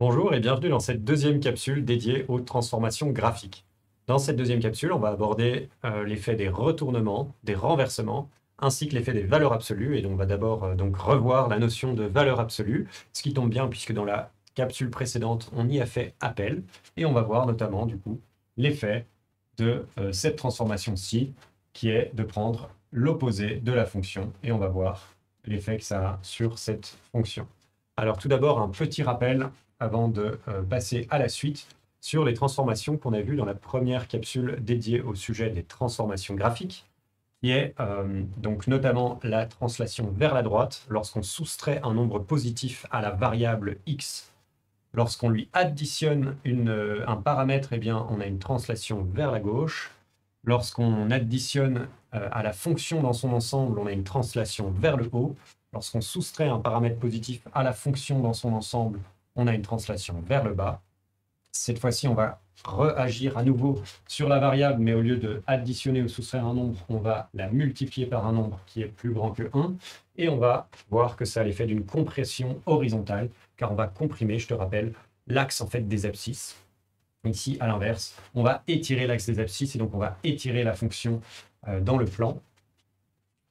Bonjour et bienvenue dans cette deuxième capsule dédiée aux transformations graphiques. Dans cette deuxième capsule, on va aborder l'effet des retournements, des renversements, ainsi que l'effet des valeurs absolues. Et donc, on va d'abord donc revoir la notion de valeur absolue, ce qui tombe bien puisque dans la capsule précédente, on y a fait appel. Et on va voir notamment, du coup, l'effet de cette transformation-ci, qui est de prendre l'opposé de la fonction. Et on va voir l'effet que ça a sur cette fonction. Alors tout d'abord, un petit rappel avant de passer à la suite sur les transformations qu'on a vues dans la première capsule dédiée au sujet des transformations graphiques, qui est donc notamment la translation vers la droite lorsqu'on soustrait un nombre positif à la variable x. Lorsqu'on lui additionne un paramètre, eh bien, on a une translation vers la gauche. Lorsqu'on additionne à la fonction dans son ensemble, on a une translation vers le haut. Lorsqu'on soustrait un paramètre positif à la fonction dans son ensemble, on a une translation vers le bas. Cette fois-ci, on va réagir à nouveau sur la variable, mais au lieu de additionner ou soustraire un nombre, on va la multiplier par un nombre qui est plus grand que 1. Et on va voir que ça a l'effet d'une compression horizontale, car on va comprimer, je te rappelle, l'axe en fait des abscisses. Ici, à l'inverse, on va étirer l'axe des abscisses et donc on va étirer la fonction dans le plan.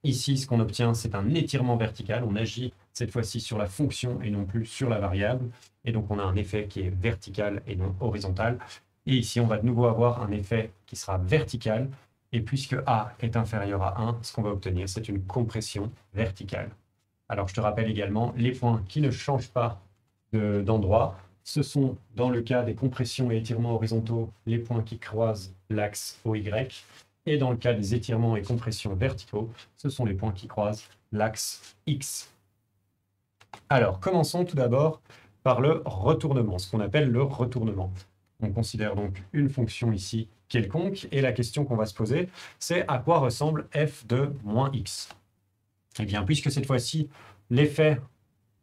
Ici, ce qu'on obtient, c'est un étirement vertical. On agit cette fois-ci sur la fonction et non plus sur la variable. Et donc, on a un effet qui est vertical et non horizontal. Et ici, on va de nouveau avoir un effet qui sera vertical. Et puisque A est inférieur à 1, ce qu'on va obtenir, c'est une compression verticale. Alors, je te rappelle également, les points qui ne changent pas d'endroit, ce sont, dans le cas des compressions et étirements horizontaux, les points qui croisent l'axe OY. Et dans le cas des étirements et compressions verticaux, ce sont les points qui croisent l'axe X. Alors, commençons tout d'abord par le retournement, ce qu'on appelle le retournement. On considère donc une fonction ici quelconque, et la question qu'on va se poser, c'est à quoi ressemble f de moins x? Eh bien, puisque cette fois-ci, l'effet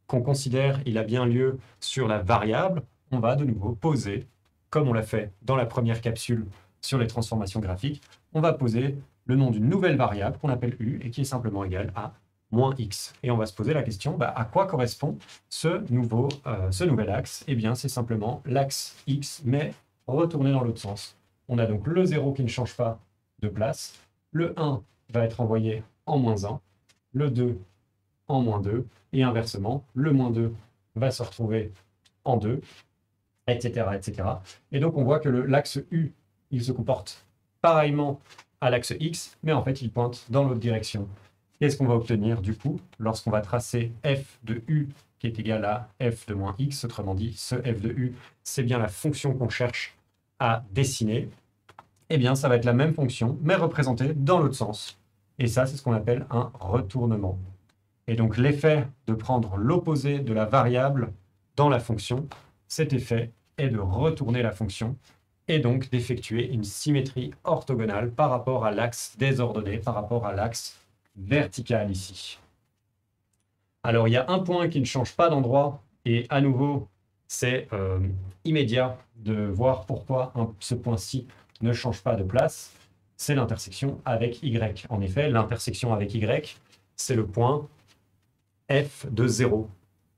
qu'on considère, il a bien lieu sur la variable, on va de nouveau poser, comme on l'a fait dans la première capsule sur les transformations graphiques, on va poser le nom d'une nouvelle variable qu'on appelle u et qui est simplement égale à moins x. Et on va se poser la question, à quoi correspond ce nouvel axe? Eh bien, c'est simplement l'axe x, mais retourné dans l'autre sens. On a donc le 0 qui ne change pas de place, le 1 va être envoyé en moins 1, le 2 en moins 2, et inversement, le moins 2 va se retrouver en 2, etc., etc. Et donc, on voit que l'axe U, il se comporte pareillement à l'axe X, mais en fait, il pointe dans l'autre direction. Qu'est-ce qu'on va obtenir, du coup, lorsqu'on va tracer f de U qui est égal à f de moins x, autrement dit, ce f de U, c'est bien la fonction qu'on cherche à dessiner. Eh bien, ça va être la même fonction, mais représentée dans l'autre sens. Et ça, c'est ce qu'on appelle un retournement. Et donc l'effet de prendre l'opposé de la variable dans la fonction, cet effet est de retourner la fonction et donc d'effectuer une symétrie orthogonale par rapport à l'axe désordonné, par rapport à l'axe vertical ici. Alors il y a un point qui ne change pas d'endroit et à nouveau c'est immédiat de voir pourquoi ce point-ci ne change pas de place, c'est l'intersection avec Y. En effet, l'intersection avec Y, c'est le point f de 0.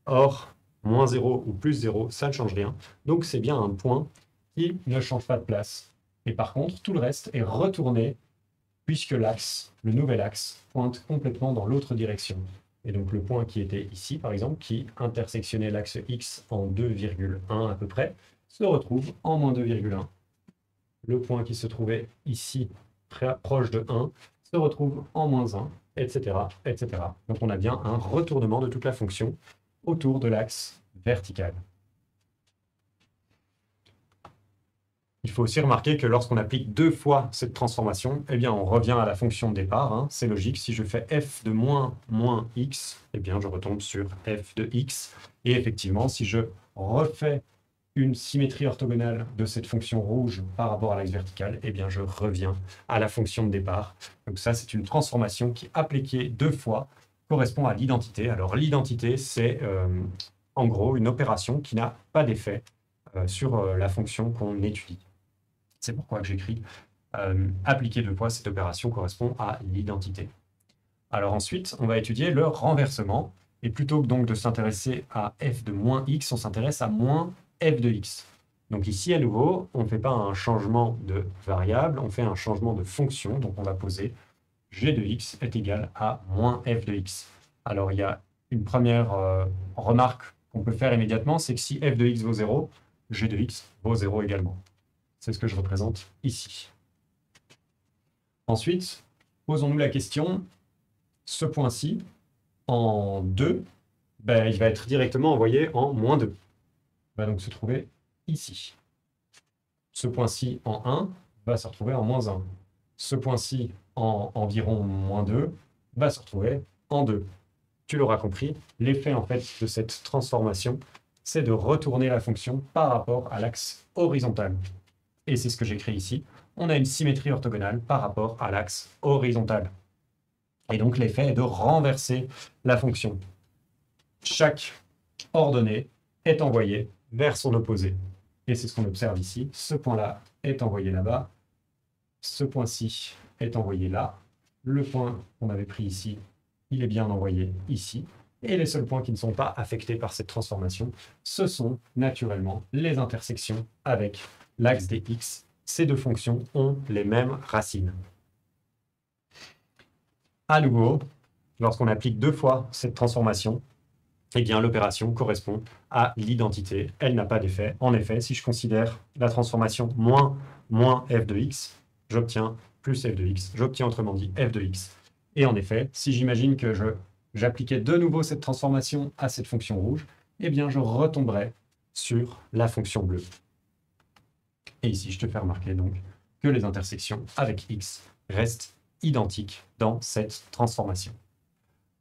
Or, moins 0 ou plus 0, ça ne change rien. Donc, c'est bien un point qui ne change pas de place. Et par contre, tout le reste est retourné puisque l'axe, le nouvel axe, pointe complètement dans l'autre direction. Et donc, le point qui était ici, par exemple, qui intersectionnait l'axe x en 2,1 à peu près, se retrouve en moins 2,1. Le point qui se trouvait ici, très proche de 1, se retrouve en moins 1, etc., etc. Donc on a bien un retournement de toute la fonction autour de l'axe vertical. Il faut aussi remarquer que lorsqu'on applique deux fois cette transformation, eh bien on revient à la fonction de départ. C'est logique, si je fais f de moins x, eh bien je retombe sur f de x. Et effectivement, si je refais une symétrie orthogonale de cette fonction rouge par rapport à l'axe vertical, eh bien je reviens à la fonction de départ. Donc ça, c'est une transformation qui, appliquée deux fois, correspond à l'identité. Alors l'identité, c'est en gros une opération qui n'a pas d'effet sur la fonction qu'on étudie. C'est pourquoi j'écris appliquer deux fois, cette opération correspond à l'identité. Alors ensuite, on va étudier le renversement. Et plutôt que donc de s'intéresser à f de moins x, on s'intéresse à moins f de x. Donc ici, à nouveau, on ne fait pas un changement de variable, on fait un changement de fonction. Donc on va poser g de x est égal à moins f de x. Alors il y a une première remarque qu'on peut faire immédiatement, c'est que si f de x vaut 0, g de x vaut 0 également. C'est ce que je représente ici. Ensuite, posons-nous la question, ce point-ci, en 2, ben, il va être directement envoyé en moins 2. Il va donc se trouver ici. Ce point-ci en 1 va se retrouver en moins 1. Ce point-ci en environ moins 2 va se retrouver en 2. Tu l'auras compris, l'effet en fait de cette transformation, c'est de retourner la fonction par rapport à l'axe horizontal. Et c'est ce que j'écris ici. On a une symétrie orthogonale par rapport à l'axe horizontal. Et donc l'effet est de renverser la fonction. Chaque ordonnée est envoyée vers son opposé. Et c'est ce qu'on observe ici. Ce point-là est envoyé là-bas. Ce point-ci est envoyé là. Le point qu'on avait pris ici, il est bien envoyé ici. Et les seuls points qui ne sont pas affectés par cette transformation, ce sont naturellement les intersections avec l'axe des x. Ces deux fonctions ont les mêmes racines. À nouveau, lorsqu'on applique deux fois cette transformation, eh bien l'opération correspond à l'identité. Elle n'a pas d'effet. En effet, si je considère la transformation moins f de x, j'obtiens plus f de x. J'obtiens autrement dit f de x. Et en effet, si j'imagine que j'appliquais de nouveau cette transformation à cette fonction rouge, eh bien je retomberai sur la fonction bleue. Et ici, je te fais remarquer donc que les intersections avec x restent identiques dans cette transformation.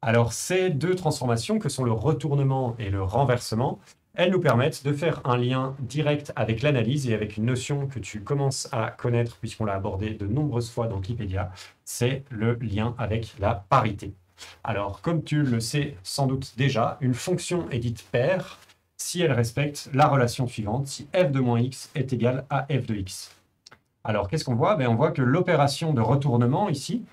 Alors, ces deux transformations, que sont le retournement et le renversement, elles nous permettent de faire un lien direct avec l'analyse et avec une notion que tu commences à connaître puisqu'on l'a abordé de nombreuses fois dans Wikipédia, c'est le lien avec la parité. Alors, comme tu le sais sans doute déjà, une fonction est dite paire si elle respecte la relation suivante, si f de moins x est égal à f de x. Alors, qu'est-ce qu'on voit? On voit que l'opération de retournement ici,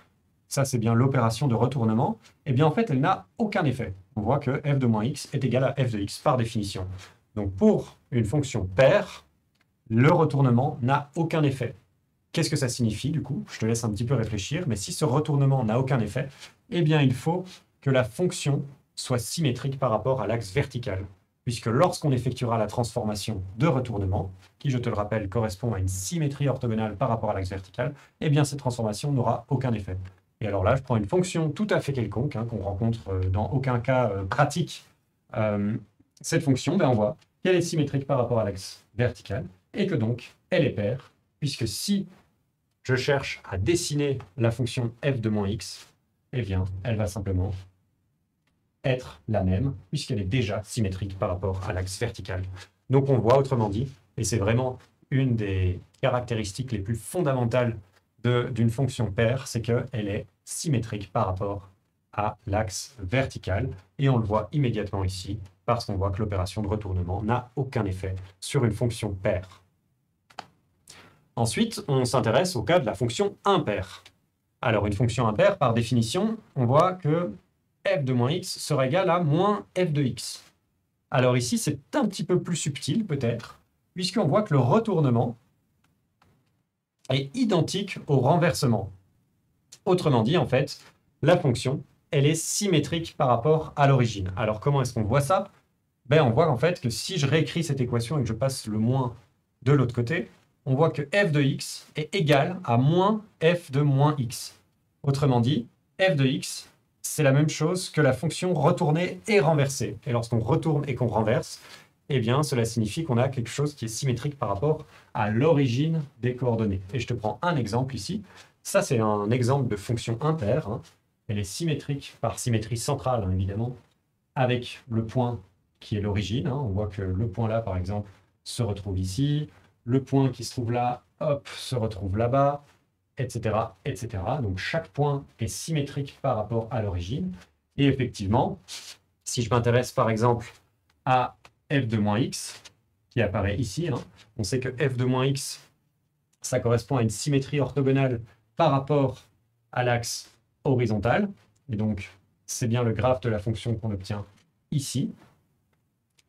ça c'est bien l'opération de retournement, eh bien en fait elle n'a aucun effet. On voit que f de moins x est égal à f de x par définition. Donc pour une fonction paire, le retournement n'a aucun effet. Qu'est-ce que ça signifie du coup? Je te laisse un petit peu réfléchir, mais si ce retournement n'a aucun effet, eh bien il faut que la fonction soit symétrique par rapport à l'axe vertical. Puisque lorsqu'on effectuera la transformation de retournement, qui je te le rappelle correspond à une symétrie orthogonale par rapport à l'axe vertical, eh bien cette transformation n'aura aucun effet. Et alors là, je prends une fonction tout à fait quelconque, qu'on rencontre dans aucun cas pratique. Cette fonction, on voit qu'elle est symétrique par rapport à l'axe vertical, et que donc, elle est paire, puisque si je cherche à dessiner la fonction f de moins x, eh bien, elle va simplement être la même, puisqu'elle est déjà symétrique par rapport à l'axe vertical. Donc on voit autrement dit, et c'est vraiment une des caractéristiques les plus fondamentales d'une fonction paire, c'est qu'elle est symétrique par rapport à l'axe vertical, et on le voit immédiatement ici, parce qu'on voit que l'opération de retournement n'a aucun effet sur une fonction paire. Ensuite, on s'intéresse au cas de la fonction impaire. Alors une fonction impaire, par définition, on voit que f de moins x sera égal à moins f de x. Alors ici, c'est un petit peu plus subtil peut-être, puisqu'on voit que le retournement est identique au renversement. Autrement dit, en fait, la fonction, elle est symétrique par rapport à l'origine. Alors comment est-ce qu'on voit ça? On voit en fait que si je réécris cette équation et que je passe le moins de l'autre côté, on voit que f de x est égal à moins f de moins x. Autrement dit, f de x, c'est la même chose que la fonction retournée et renversée. Et lorsqu'on retourne et qu'on renverse, eh bien, cela signifie qu'on a quelque chose qui est symétrique par rapport à l'origine des coordonnées. Et je te prends un exemple ici. Ça, c'est un exemple de fonction impaire. Elle est symétrique par symétrie centrale, évidemment, avec le point qui est l'origine. On voit que le point là, par exemple, se retrouve ici. Le point qui se trouve là, hop, se retrouve là-bas, etc., etc. Donc, chaque point est symétrique par rapport à l'origine. Et effectivement, si je m'intéresse, par exemple, à f de moins x, qui apparaît ici, on sait que f de moins x, ça correspond à une symétrie orthogonale par rapport à l'axe horizontal. Et donc, c'est bien le graphe de la fonction qu'on obtient ici.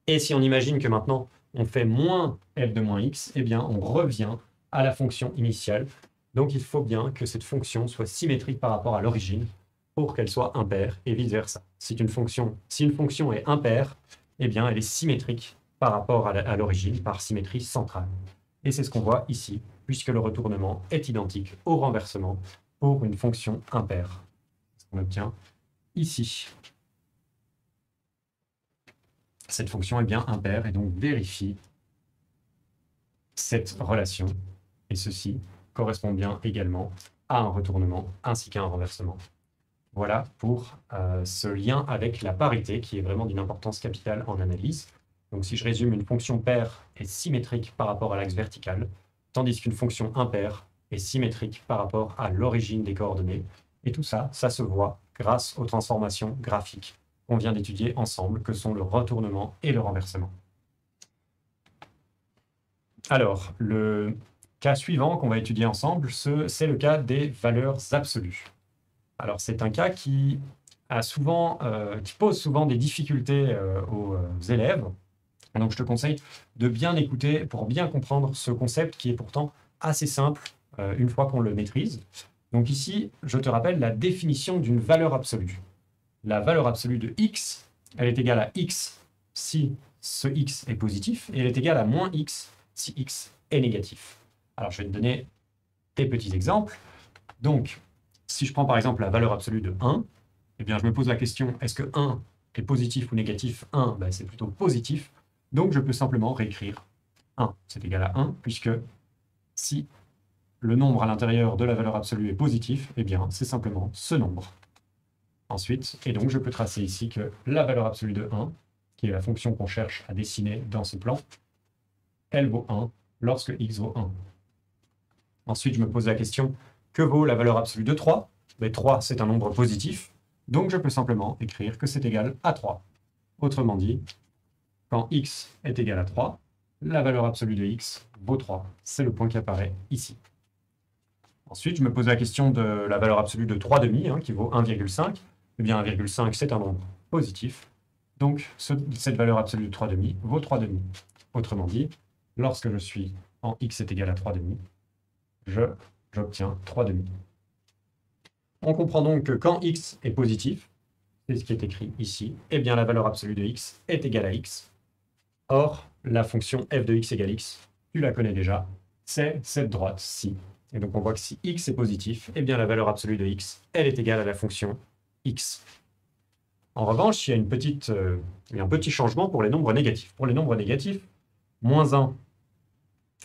Et si on imagine que maintenant, on fait moins f de moins x, eh bien, on revient à la fonction initiale. Donc, il faut bien que cette fonction soit symétrique par rapport à l'origine pour qu'elle soit impaire et vice-versa. Si une fonction est impaire, eh bien, elle est symétrique par rapport à l'origine, par symétrie centrale. Et c'est ce qu'on voit ici, puisque le retournement est identique au renversement pour une fonction impaire. C'est ce qu'on obtient ici. Cette fonction est bien impaire et donc vérifie cette relation. Et ceci correspond bien également à un retournement ainsi qu'à un renversement. Voilà pour ce lien avec la parité qui est vraiment d'une importance capitale en analyse. Donc si je résume, une fonction paire est symétrique par rapport à l'axe vertical, tandis qu'une fonction impaire est symétrique par rapport à l'origine des coordonnées. Et tout ça, ça se voit grâce aux transformations graphiques qu'on vient d'étudier ensemble, que sont le retournement et le renversement. Alors, le cas suivant qu'on va étudier ensemble, c'est le cas des valeurs absolues. Alors, c'est un cas qui pose souvent des difficultés aux élèves. Donc, je te conseille de bien écouter pour bien comprendre ce concept qui est pourtant assez simple une fois qu'on le maîtrise. Donc ici, je te rappelle la définition d'une valeur absolue. La valeur absolue de x, elle est égale à x si ce x est positif, et elle est égale à moins x si x est négatif. Alors, je vais te donner des petits exemples. Donc, si je prends par exemple la valeur absolue de 1, eh bien, je me pose la question, est-ce que 1 est positif ou négatif? 1, ben, c'est plutôt positif. Donc, je peux simplement réécrire 1. C'est égal à 1, puisque si le nombre à l'intérieur de la valeur absolue est positif, eh bien, c'est simplement ce nombre. Ensuite, et donc, je peux tracer ici que la valeur absolue de 1, qui est la fonction qu'on cherche à dessiner dans ce plan, elle vaut 1 lorsque x vaut 1. Ensuite, je me pose la question, que vaut la valeur absolue de 3? Mais 3, c'est un nombre positif, donc je peux simplement écrire que c'est égal à 3. Autrement dit, quand x est égal à 3, la valeur absolue de x vaut 3. C'est le point qui apparaît ici. Ensuite, je me pose la question de la valeur absolue de 3,5, qui vaut 1,5. Eh bien, 1,5, c'est un nombre positif. Donc, cette valeur absolue de 3,5 vaut 3,5. Autrement dit, lorsque je suis en x est égal à 3,5, j'obtiens 3,5. On comprend donc que quand x est positif, c'est ce qui est écrit ici, eh bien la valeur absolue de x est égale à x. Or, la fonction f de x égale x, tu la connais déjà, c'est cette droite-ci. Et donc on voit que si x est positif, eh bien la valeur absolue de x, elle est égale à la fonction x. En revanche, il y a un petit changement pour les nombres négatifs. Pour les nombres négatifs, moins 1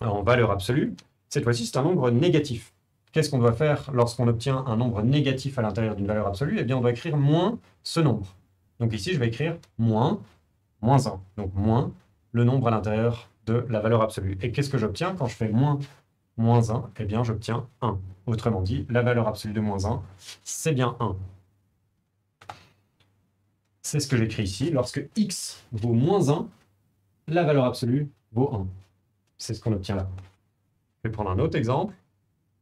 en valeur absolue, cette fois-ci c'est un nombre négatif. Qu'est-ce qu'on doit faire lorsqu'on obtient un nombre négatif à l'intérieur d'une valeur absolue? Eh bien on doit écrire moins ce nombre. Donc ici je vais écrire moins 1. Donc moins le nombre à l'intérieur de la valeur absolue. Et qu'est-ce que j'obtiens quand je fais moins 1? Eh bien, j'obtiens 1. Autrement dit, la valeur absolue de moins 1, c'est bien 1. C'est ce que j'écris ici. Lorsque x vaut moins 1, la valeur absolue vaut 1. C'est ce qu'on obtient là. Je vais prendre un autre exemple.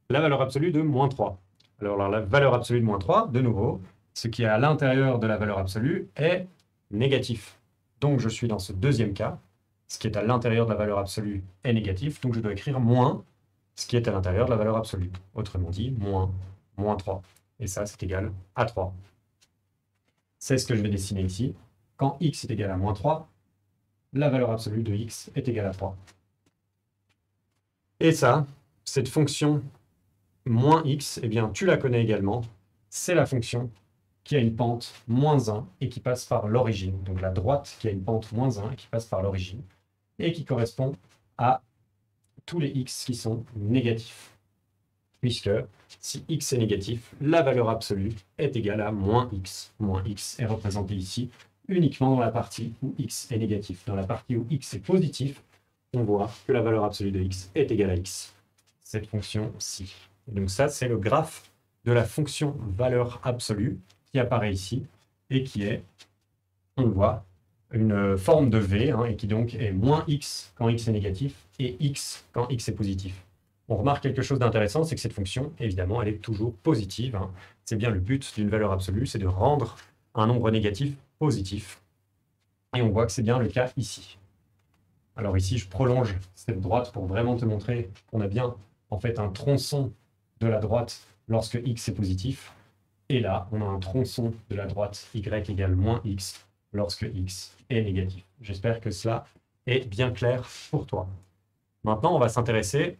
La valeur absolue de moins 3. Alors, la valeur absolue de moins 3, de nouveau, ce qui est à l'intérieur de la valeur absolue est négatif. Donc, je suis dans ce deuxième cas. Ce qui est à l'intérieur de la valeur absolue est négatif. Donc, je dois écrire moins ce qui est à l'intérieur de la valeur absolue. Autrement dit, moins 3. Et ça, c'est égal à 3. C'est ce que je vais dessiner ici. Quand x est égal à moins 3, la valeur absolue de x est égale à 3. Et ça, cette fonction moins x, eh bien, tu la connais également. C'est la fonction qui a une pente moins 1 et qui passe par l'origine. Donc la droite qui a une pente moins 1 et qui passe par l'origine. Et qui correspond à tous les x qui sont négatifs. Puisque si x est négatif, la valeur absolue est égale à moins x. Moins x est représenté ici uniquement dans la partie où x est négatif. Dans la partie où x est positif, on voit que la valeur absolue de x est égale à x. Cette fonction-ci. Donc ça, c'est le graphe de la fonction valeur absolue qui apparaît ici et qui est, on le voit, une forme de V, et qui donc est moins x quand x est négatif et x quand x est positif. On remarque quelque chose d'intéressant, c'est que cette fonction, évidemment, elle est toujours positive. C'est bien le but d'une valeur absolue, c'est de rendre un nombre négatif positif. Et on voit que c'est bien le cas ici. Alors ici, je prolonge cette droite pour vraiment te montrer qu'on a bien en fait un tronçon de la droite lorsque x est positif. Et là, on a un tronçon de la droite y égale moins x lorsque x est négatif. J'espère que cela est bien clair pour toi. Maintenant, on va s'intéresser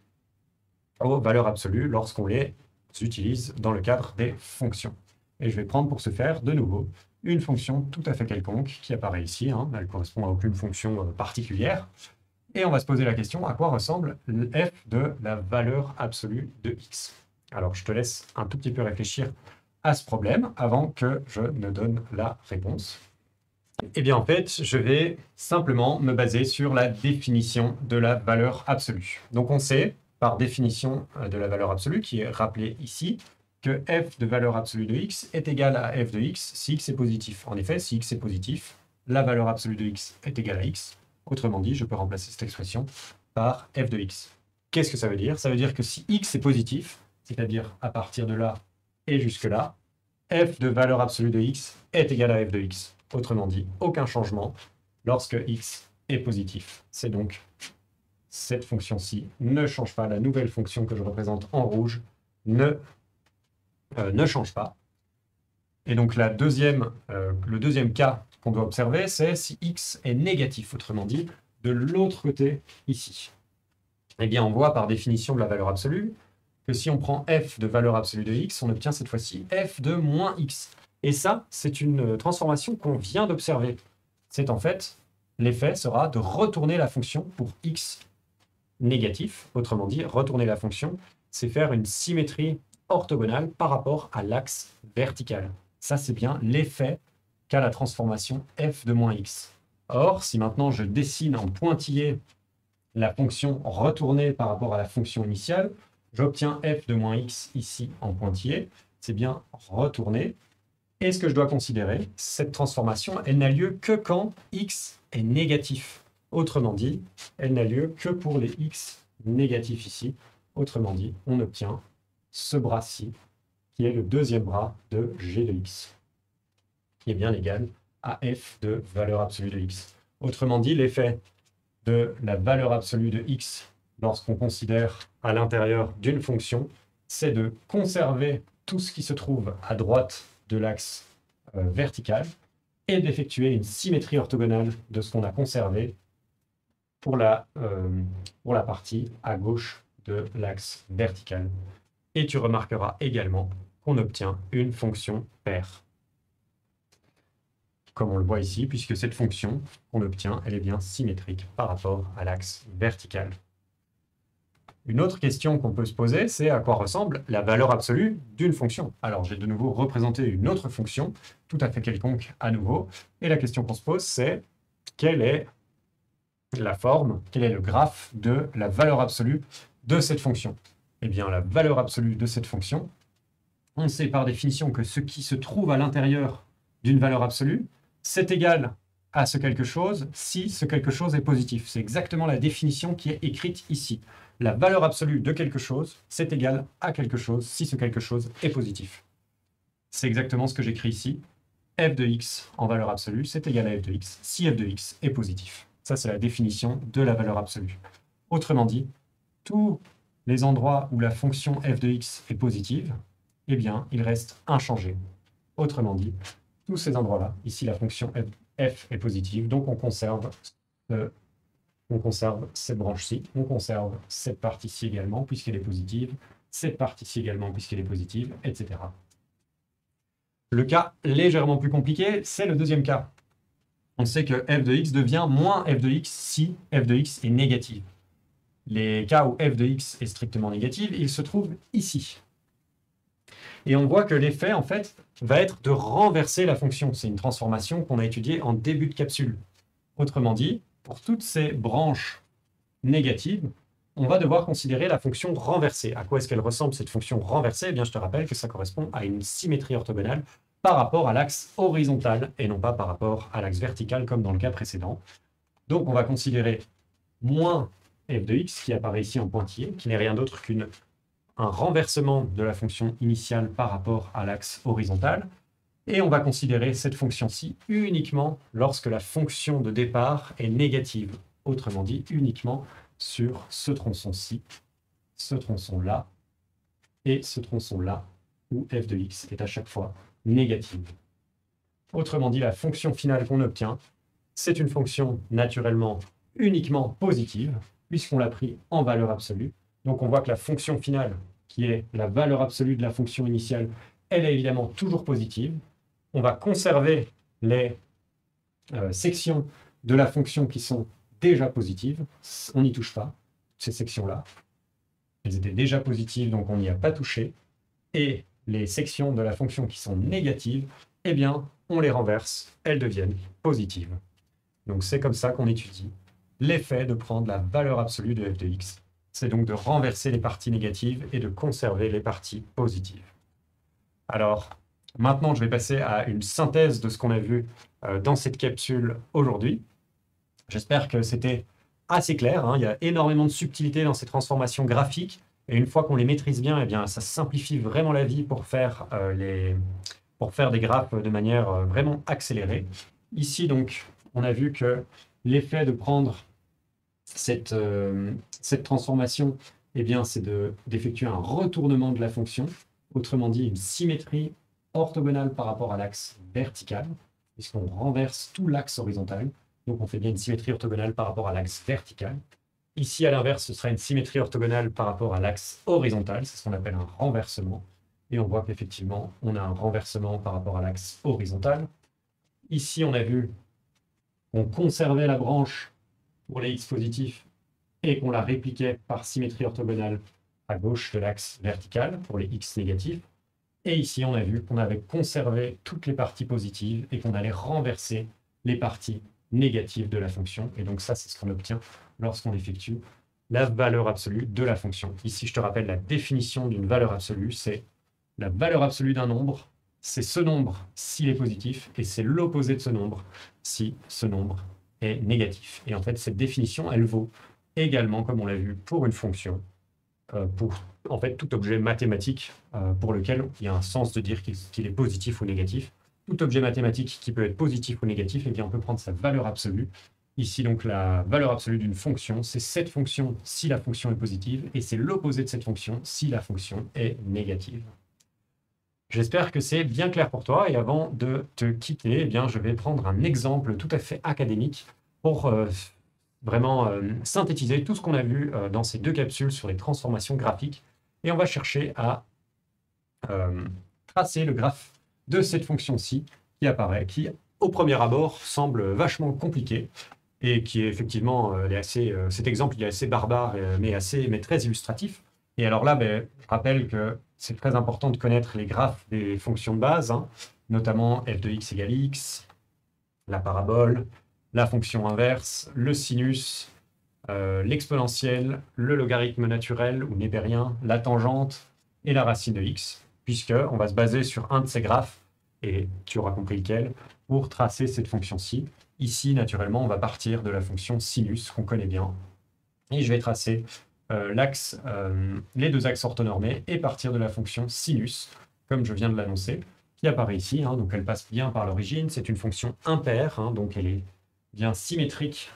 aux valeurs absolues lorsqu'on les utilise dans le cadre des fonctions. Et je vais prendre pour ce faire, de nouveau, une fonction tout à fait quelconque qui apparaît ici. Elle ne correspond à aucune fonction particulière. Et on va se poser la question, à quoi ressemble f de la valeur absolue de x? Alors, je te laisse un tout petit peu réfléchir à ce problème avant que je ne donne la réponse. Eh bien, en fait, je vais simplement me baser sur la définition de la valeur absolue. Donc, on sait, par définition de la valeur absolue, qui est rappelée ici, que f de valeur absolue de x est égal à f de x si x est positif. En effet, si x est positif, la valeur absolue de x est égale à x. Autrement dit, je peux remplacer cette expression par f de x. Qu'est-ce que ça veut dire? Ça veut dire que si x est positif, c'est-à-dire à partir de là et jusque là, f de valeur absolue de x est égal à f de x. Autrement dit, aucun changement lorsque x est positif. C'est donc cette fonction-ci ne change pas. La nouvelle fonction que je représente en rouge ne change pas. Et donc le deuxième cas qu'on doit observer, c'est si x est négatif. Autrement dit, de l'autre côté ici. Eh bien, on voit par définition de la valeur absolue que si on prend f de valeur absolue de x, on obtient cette fois-ci f de moins x. Et ça, c'est une transformation qu'on vient d'observer. C'est en fait, l'effet sera de retourner la fonction pour x négatif. Autrement dit, retourner la fonction, c'est faire une symétrie orthogonale par rapport à l'axe vertical. Ça, c'est bien l'effet qu'a la transformation f de moins x. Or, si maintenant je dessine en pointillé la fonction retournée par rapport à la fonction initiale, j'obtiens f de moins x ici en pointillé. C'est bien retourné. Et ce que je dois considérer, cette transformation, elle n'a lieu que quand x est négatif. Autrement dit, elle n'a lieu que pour les x négatifs ici. Autrement dit, on obtient ce bras-ci, qui est le deuxième bras de g de x, qui est bien égal à f de valeur absolue de x. Autrement dit, l'effet de la valeur absolue de x lorsqu'on considère à l'intérieur d'une fonction, c'est de conserver tout ce qui se trouve à droite de l'axe vertical et d'effectuer une symétrie orthogonale de ce qu'on a conservé pour la partie à gauche de l'axe vertical. Et tu remarqueras également qu'on obtient une fonction paire. Comme on le voit ici, puisque cette fonction qu'on obtient, elle est bien symétrique par rapport à l'axe vertical. Une autre question qu'on peut se poser, c'est à quoi ressemble la valeur absolue d'une fonction. Alors, j'ai de nouveau représenté une autre fonction, tout à fait quelconque à nouveau, et la question qu'on se pose, c'est quelle est la forme, quel est le graphe de la valeur absolue de cette fonction? Eh bien, la valeur absolue de cette fonction, on sait par définition que ce qui se trouve à l'intérieur d'une valeur absolue, c'est égal à ce quelque chose si ce quelque chose est positif. C'est exactement la définition qui est écrite ici. La valeur absolue de quelque chose, c'est égal à quelque chose si ce quelque chose est positif. C'est exactement ce que j'écris ici. f de x en valeur absolue, c'est égal à f de x si f de x est positif. Ça, c'est la définition de la valeur absolue. Autrement dit, tous les endroits où la fonction f de x est positive, eh bien, il reste inchangé. Autrement dit, tous ces endroits-là, ici la fonction f est positive, donc on conserve cette branche-ci, on conserve cette partie-ci également, puisqu'elle est positive, cette partie-ci également, puisqu'elle est positive, etc. Le cas légèrement plus compliqué, c'est le deuxième cas. On sait que f de x devient moins f de x si f de x est négative. Les cas où f de x est strictement négative, ils se trouvent ici. Et on voit que l'effet, en fait, va être de renverser la fonction. C'est une transformation qu'on a étudiée en début de capsule. Autrement dit, pour toutes ces branches négatives, on va devoir considérer la fonction renversée. À quoi est-ce qu'elle ressemble, cette fonction renversée? Eh bien, je te rappelle que ça correspond à une symétrie orthogonale par rapport à l'axe horizontal et non pas par rapport à l'axe vertical comme dans le cas précédent. Donc, on va considérer moins f de x qui apparaît ici en pointillé, qui n'est rien d'autre qu'un renversement de la fonction initiale par rapport à l'axe horizontal. Et on va considérer cette fonction-ci uniquement lorsque la fonction de départ est négative. autrement dit uniquement sur ce tronçon-ci, ce tronçon-là et ce tronçon-là, où f de x est à chaque fois négative. Autrement dit, la fonction finale qu'on obtient, c'est une fonction naturellement uniquement positive, puisqu'on l'a pris en valeur absolue. Donc on voit que la fonction finale, qui est la valeur absolue de la fonction initiale, elle est évidemment toujours positive. On va conserver les sections de la fonction qui sont déjà positives. On n'y touche pas, ces sections-là. Elles étaient déjà positives, donc on n'y a pas touché. Et les sections de la fonction qui sont négatives, eh bien, on les renverse, elles deviennent positives. Donc c'est comme ça qu'on étudie l'effet de prendre la valeur absolue de f de x. C'est donc de renverser les parties négatives et de conserver les parties positives. Alors, maintenant, je vais passer à une synthèse de ce qu'on a vu dans cette capsule aujourd'hui. J'espère que c'était assez clair, hein. Il y a énormément de subtilité dans ces transformations graphiques. Et une fois qu'on les maîtrise bien, eh bien, ça simplifie vraiment la vie pour faire, des graphes de manière vraiment accélérée. Ici, donc, on a vu que l'effet de prendre cette transformation, eh bien, c'est d'effectuer un retournement de la fonction, autrement dit une symétrie orthogonale par rapport à l'axe vertical, puisqu'on renverse tout l'axe horizontal. Donc on fait bien une symétrie orthogonale par rapport à l'axe vertical. Ici, à l'inverse, ce sera une symétrie orthogonale par rapport à l'axe horizontal, c'est ce qu'on appelle un renversement. Et on voit qu'effectivement, on a un renversement par rapport à l'axe horizontal. Ici, on a vu qu'on conservait la branche pour les x positifs et qu'on la répliquait par symétrie orthogonale à gauche de l'axe vertical pour les x négatifs. Et ici, on a vu qu'on avait conservé toutes les parties positives et qu'on allait renverser les parties négatives de la fonction. Et donc ça, c'est ce qu'on obtient lorsqu'on effectue la valeur absolue de la fonction. Ici, je te rappelle la définition d'une valeur absolue, c'est la valeur absolue d'un nombre, c'est ce nombre s'il est positif, et c'est l'opposé de ce nombre si ce nombre est négatif. Et en fait, cette définition, elle vaut également, comme on l'a vu, pour une fonction, pour en fait tout objet mathématique pour lequel il y a un sens de dire qu'il est positif ou négatif. Tout objet mathématique qui peut être positif ou négatif, eh bien, on peut prendre sa valeur absolue. Ici, donc, la valeur absolue d'une fonction, c'est cette fonction si la fonction est positive, et c'est l'opposé de cette fonction si la fonction est négative. J'espère que c'est bien clair pour toi, et avant de te quitter, eh bien, je vais prendre un exemple tout à fait académique pour vraiment synthétiser tout ce qu'on a vu dans ces deux capsules sur les transformations graphiques, et on va chercher à tracer le graphe de cette fonction-ci qui apparaît, qui au premier abord semble vachement compliqué et qui est effectivement, cet exemple il est assez barbare mais très illustratif. Et alors là, je rappelle que c'est très important de connaître les graphes des fonctions de base, hein, notamment f de x égale x, la parabole, la fonction inverse, le sinus, l'exponentielle, le logarithme naturel ou népérien, la tangente et la racine de x, puisqu'on va se baser sur un de ces graphes, et tu auras compris lequel, pour tracer cette fonction-ci. Ici, naturellement, on va partir de la fonction sinus, qu'on connaît bien, et je vais tracer les deux axes orthonormés, et partir de la fonction sinus, comme je viens de l'annoncer, qui apparaît ici, hein, donc elle passe bien par l'origine, c'est une fonction impaire, hein, donc elle est bien symétrique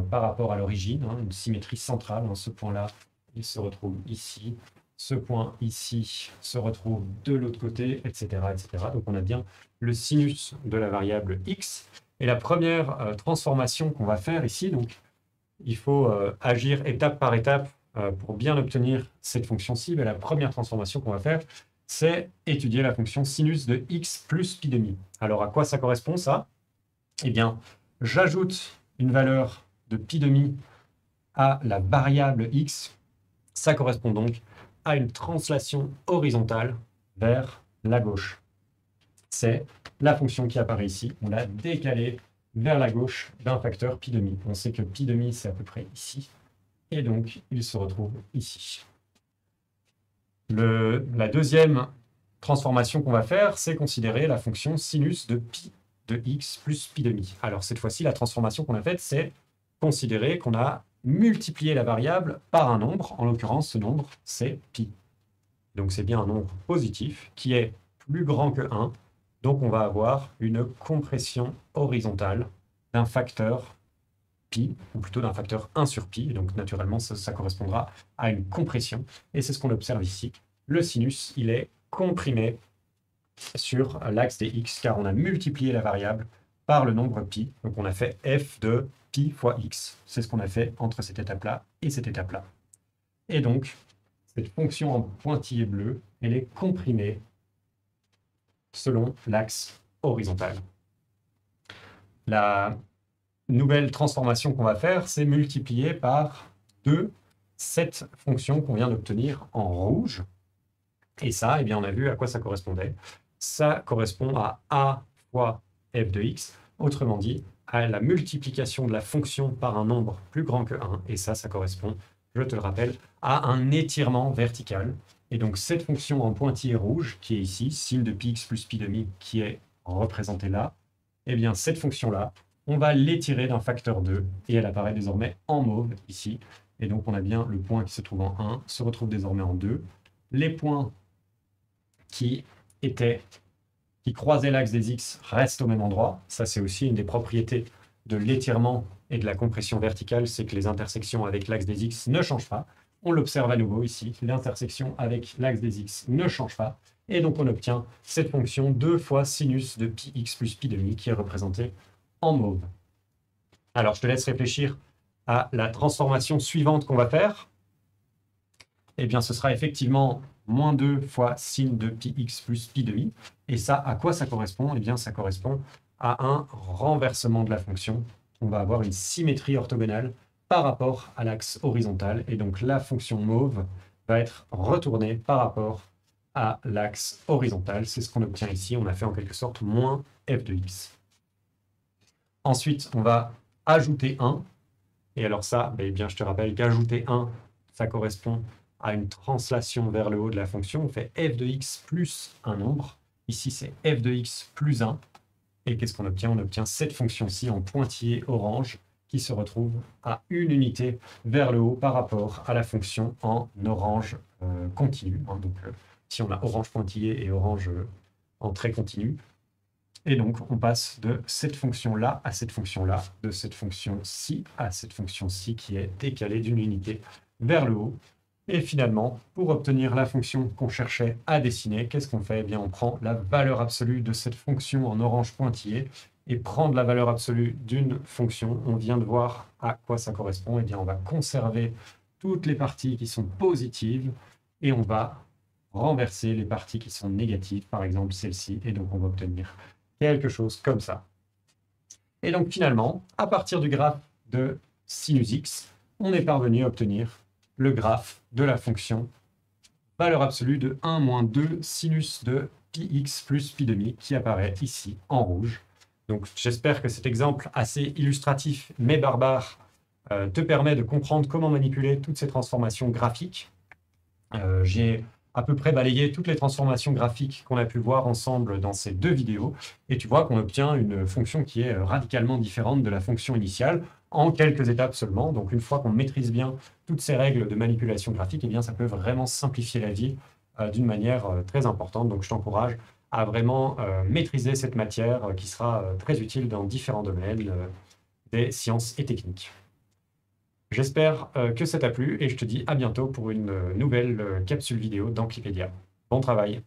par rapport à l'origine, hein, une symétrie centrale, hein, ce point-là, il se retrouve ici, ce point ici se retrouve de l'autre côté, etc., etc. Donc on a bien le sinus de la variable x. Et la première transformation qu'on va faire ici, donc il faut agir étape par étape pour bien obtenir cette fonction-ci. La première transformation qu'on va faire, c'est étudier la fonction sinus de x plus pi demi. Alors à quoi ça correspond ça? Eh bien, j'ajoute une valeur de pi demi à la variable x. Ça correspond donc à une translation horizontale vers la gauche. C'est la fonction qui apparaît ici. On l'a décalée vers la gauche d'un facteur pi demi. On sait que pi demi, c'est à peu près ici. Et donc, il se retrouve ici. La deuxième transformation qu'on va faire, c'est considérer la fonction sinus de pi de x plus pi demi. Alors, cette fois-ci, la transformation qu'on a faite, c'est considérer qu'on a multiplié la variable par un nombre. En l'occurrence, ce nombre, c'est pi. Donc, c'est bien un nombre positif qui est plus grand que 1. Donc, on va avoir une compression horizontale d'un facteur pi, ou plutôt d'un facteur 1 sur pi. Et donc naturellement, ça correspondra à une compression. Et c'est ce qu'on observe ici. Le sinus, il est comprimé sur l'axe des x, car on a multiplié la variable par le nombre pi. Donc on a fait f de pi fois x. C'est ce qu'on a fait entre cette étape-là et cette étape-là. Et donc, cette fonction en pointillé bleu, elle est comprimée selon l'axe horizontal. La nouvelle transformation qu'on va faire, c'est multiplier par 2 cette fonction qu'on vient d'obtenir en rouge. Et ça, eh bien, on a vu à quoi ça correspondait. Ça correspond à a fois f de x, autrement dit, à la multiplication de la fonction par un nombre plus grand que 1. Et ça correspond, je te le rappelle, à un étirement vertical. Et donc cette fonction en pointillé rouge, qui est ici, sin de πx plus pi demi, qui est représentée là, eh bien cette fonction-là, on va l'étirer d'un facteur 2, et elle apparaît désormais en mauve ici. Et donc on a bien le point qui se trouve en 1, se retrouve désormais en 2. Les points qui croisaient l'axe des x restent au même endroit. Ça, c'est aussi une des propriétés de l'étirement et de la compression verticale, c'est que les intersections avec l'axe des x ne changent pas. On l'observe à nouveau ici, l'intersection avec l'axe des x ne change pas. Et donc on obtient cette fonction 2 fois sinus de pi x plus pi demi qui est représentée en mauve. Alors je te laisse réfléchir à la transformation suivante qu'on va faire. Eh bien ce sera effectivement moins 2 fois sin de pi x plus pi demi. Et ça, à quoi ça correspond? Eh bien ça correspond à un renversement de la fonction. On va avoir une symétrie orthogonale par rapport à l'axe horizontal. Et donc la fonction mauve va être retournée par rapport à l'axe horizontal. C'est ce qu'on obtient ici. On a fait en quelque sorte moins f de x. Ensuite, on va ajouter 1. Et alors ça, eh bien, je te rappelle qu'ajouter 1, ça correspond à une translation vers le haut de la fonction. On fait f de x plus un nombre. Ici, c'est f de x plus 1. Et qu'est-ce qu'on obtient? On obtient cette fonction-ci en pointillé orange qui se retrouve à une unité vers le haut par rapport à la fonction en orange continu. Donc, si on a orange pointillé et orange en trait continu. Et donc, on passe de cette fonction-là à cette fonction-là, de cette fonction-ci à cette fonction-ci qui est décalée d'une unité vers le haut. Et finalement, pour obtenir la fonction qu'on cherchait à dessiner, qu'est-ce qu'on fait? Eh bien, on prend la valeur absolue de cette fonction en orange pointillé. Et prendre la valeur absolue d'une fonction, on vient de voir à quoi ça correspond. Eh bien, on va conserver toutes les parties qui sont positives et on va renverser les parties qui sont négatives, par exemple celle-ci. Et donc, on va obtenir quelque chose comme ça. Et donc, finalement, à partir du graphe de sinus x, on est parvenu à obtenir le graphe de la fonction valeur absolue de 1 moins 2 sinus de pi x plus pi demi qui apparaît ici en rouge. Donc j'espère que cet exemple assez illustratif mais barbare te permet de comprendre comment manipuler toutes ces transformations graphiques. J'ai à peu près balayé toutes les transformations graphiques qu'on a pu voir ensemble dans ces deux vidéos et tu vois qu'on obtient une fonction qui est radicalement différente de la fonction initiale en quelques étapes seulement. Donc une fois qu'on maîtrise bien toutes ces règles de manipulation graphique, eh bien, ça peut vraiment simplifier la vie d'une manière très importante. Donc je t'encourage à vraiment maîtriser cette matière qui sera très utile dans différents domaines des sciences et techniques. J'espère que ça t'a plu et je te dis à bientôt pour une nouvelle capsule vidéo d'Amplipédia. Bon travail!